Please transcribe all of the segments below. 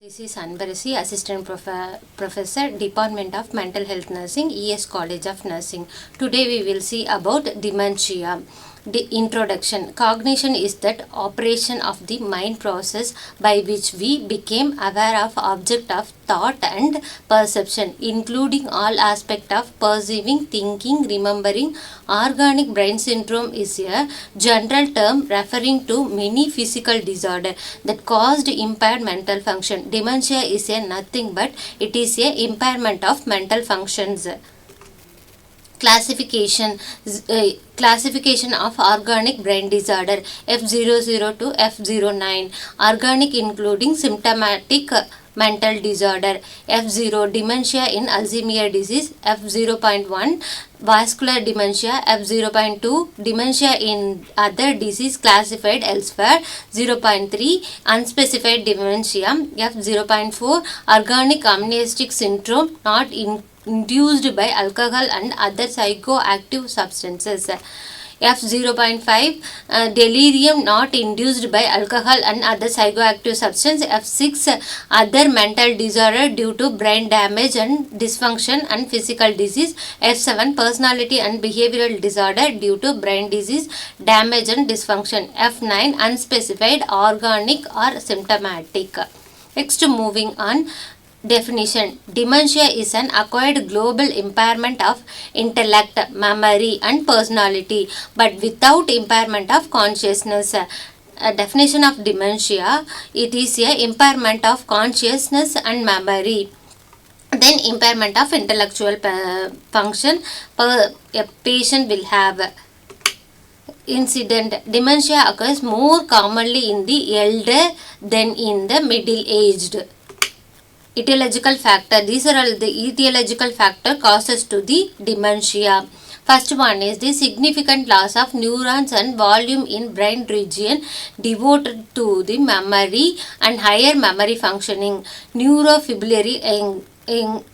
This is E.Anbarasi, Assistant Professor, Department of Mental Health Nursing, ES College of Nursing. Today we will see about dementia. The introduction. Cognition is that operation of the mind process by which we became aware of object of thought and perception, including all aspects of perceiving, thinking, remembering. Organic brain syndrome is a general term referring to many physical disorders that caused impaired mental function. Dementia is a nothing but it is a impairment of mental functions. Classification of organic brain disorder F00 to F09. Organic including symptomatic mental disorder. F0 dementia in Alzheimer disease. F0.1 vascular dementia. F0.2 dementia in other disease classified elsewhere. 0.3 unspecified dementia. F0.4 organic amnestic syndrome not induced by alcohol and other psychoactive substances. F0.5 delirium not induced by alcohol and other psychoactive substance. F6 other mental disorder due to brain damage and dysfunction and physical disease. F7 personality and behavioral disorder due to brain disease, damage and dysfunction. F9 unspecified organic or symptomatic. Next, moving on. Definition. Dementia is an acquired global impairment of intellect, memory and personality but without impairment of consciousness. Definition of dementia. It is a impairment of consciousness and memory. Then impairment of intellectual function. A patient will have. Incident. Dementia occurs more commonly in the elder than in the middle-aged. Etiological factor. These are all the etiological factor causes to the dementia. First one is the significant loss of neurons and volume in brain region devoted to the memory and higher memory functioning. Neurofibrillary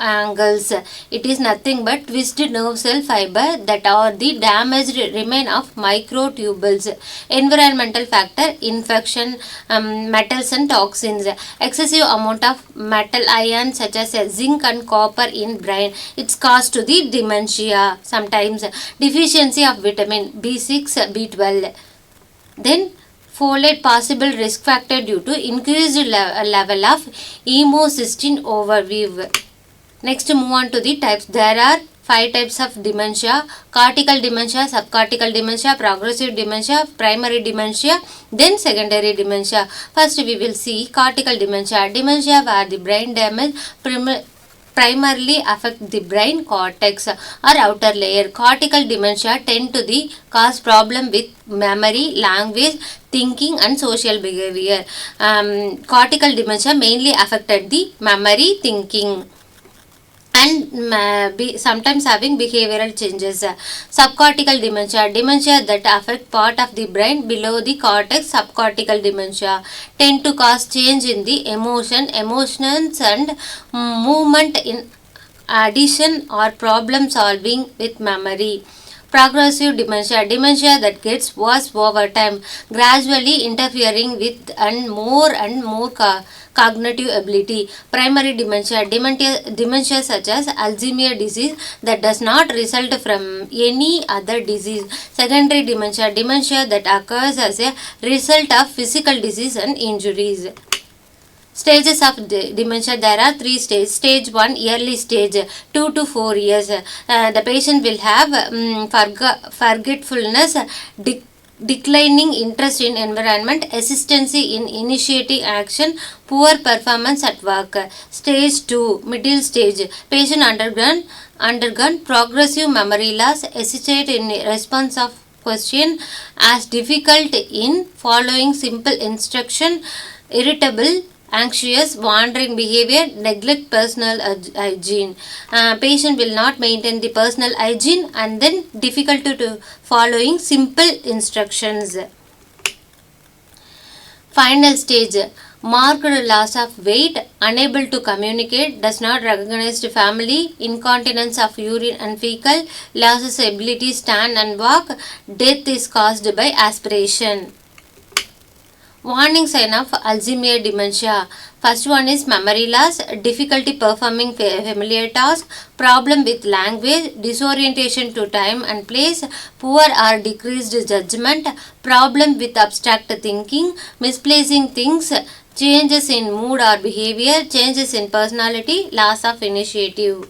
angles. It is nothing but twisted nerve cell fiber that are the damaged remain of microtubules. Environmental factor. Infection, metals and toxins. Excessive amount of metal ions such as zinc and copper in brain. It's caused to the dementia. Sometimes deficiency of vitamin B6, B12. Then folate possible risk factor due to increased level of homocysteine overview. Next, move on to the types. There are 5 types of dementia: cortical dementia, subcortical dementia, progressive dementia, primary dementia, then secondary dementia. First, we will see cortical dementia. Dementia where the brain damage primarily affect the brain cortex or outer layer. Cortical dementia tend to cause problem with memory, language, thinking and social behavior. Cortical dementia mainly affected the memory, thinking and sometimes having behavioral changes. Subcortical dementia. Dementia that affect part of the brain below the cortex. Subcortical dementia tend to cause change in the emotions and movement in addition or problem solving with memory. Progressive dementia. Dementia that gets worse over time, gradually interfering with and more cognitive ability. Primary dementia. Dementia such as Alzheimer disease that does not result from any other disease. Secondary dementia. Dementia that occurs as a result of physical disease and injuries. Stages of dementia. There are 3 stages. Stage 1 early stage 2 to 4 years. The patient will have forgetfulness, declining interest in environment, hesitancy in initiating action, poor performance at work. Stage 2 middle stage. Patient undergone progressive memory loss, hesitate in response of question, as difficult in following simple instruction, irritable, anxious, wandering behavior, neglect personal hygiene. Patient will not maintain the personal hygiene and then difficult to following simple instructions. Final stage. Marked loss of weight, unable to communicate, does not recognize the family, incontinence of urine and fecal, losses ability to stand and walk, death is caused by aspiration. Warning sign of Alzheimer dementia. First one is memory loss, difficulty performing familiar tasks, problem with language, disorientation to time and place, poor or decreased judgment, problem with abstract thinking, misplacing things, changes in mood or behavior, changes in personality, loss of initiative.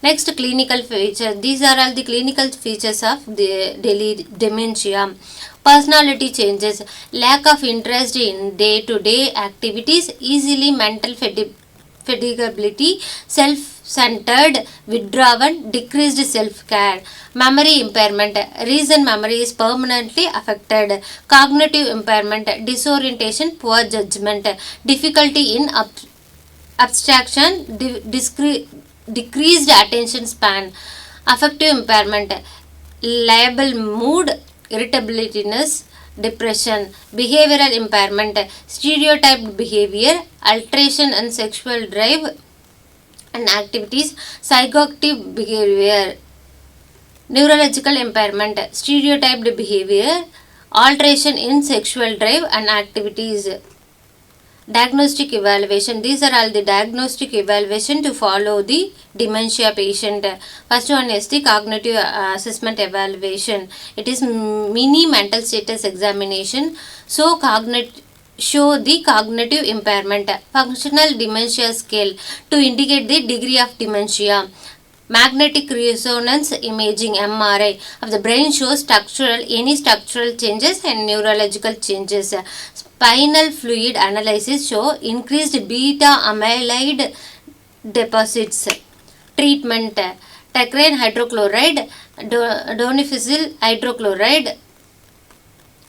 Next, clinical features. These are all the clinical features of the daily dementia. Personality changes, lack of interest in day-to-day activities, easily mental fatigability, self-centered, withdrawn, decreased self-care. Memory impairment, recent memory is permanently affected. Cognitive impairment, disorientation, poor judgment, difficulty in abstraction, decreased attention span. Affective impairment, liable mood, irritabilityness, depression. Behavioral impairment, stereotyped behavior, alteration and sexual drive and activities, psychoactive behavior. Neurological impairment, stereotyped behavior, alteration in sexual drive and activities. Diagnostic evaluation. These are all the diagnostic evaluation to follow the dementia patient. First one is the cognitive assessment evaluation. It is mini mental status examination. So show the cognitive impairment. Functional dementia scale to indicate the degree of dementia. Magnetic resonance imaging (MRI) of the brain shows any structural changes and neurological changes. Spinal fluid analysis show increased beta amyloid deposits. Treatment: tetraene hydrochloride, donepezil hydrochloride,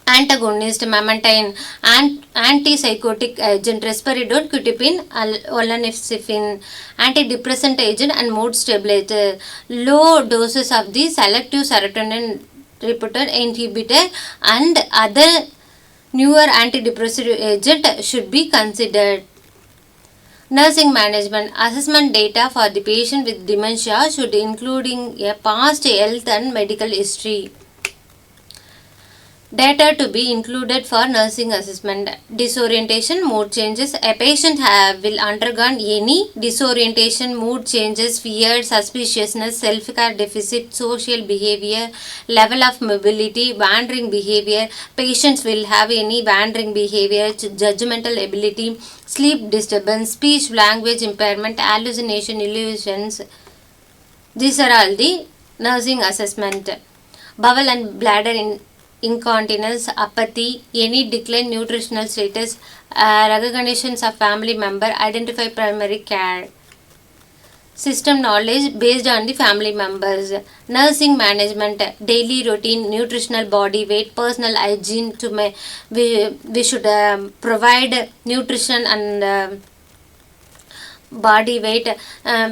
antagonist, memantine, antipsychotic agent, risperidone, quetiapine, olanzapine, antidepressant agent and mood stabilizer. Low doses of the selective serotonin receptor inhibitor and other newer antidepressant agent should be considered. Nursing management. Assessment data for the patient with dementia should including a past health and medical history. Data to be included for nursing assessment. Disorientation, mood changes. A patient will undergo any disorientation, mood changes, fear, suspiciousness, self-care deficit, social behavior, level of mobility, wandering behavior. Patients will have any wandering behavior, judgmental ability, sleep disturbance, speech language impairment, hallucination, illusions. These are all the nursing assessment. Bowel and bladder incontinence, apathy, any decline nutritional status, recognitions of family member, identify primary care. System knowledge based on the family members. Nursing management, daily routine, nutritional body weight, personal hygiene. We should provide nutrition and body weight.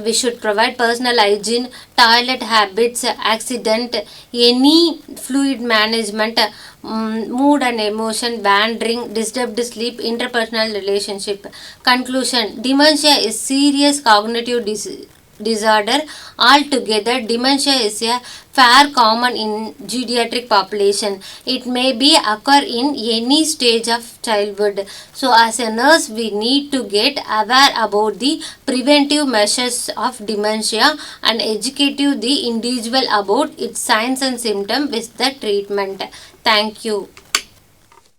We should provide personal hygiene, toilet habits, accident, any fluid management, mood and emotion, wandering, disturbed sleep, interpersonal relationship. Conclusion: dementia is serious cognitive disorder. Altogether, dementia is a fair common in geriatric population. It may be occur in any stage of childhood. So as a nurse, we need to get aware about the preventive measures of dementia and educate the individual about its signs and symptoms with the treatment. Thank you.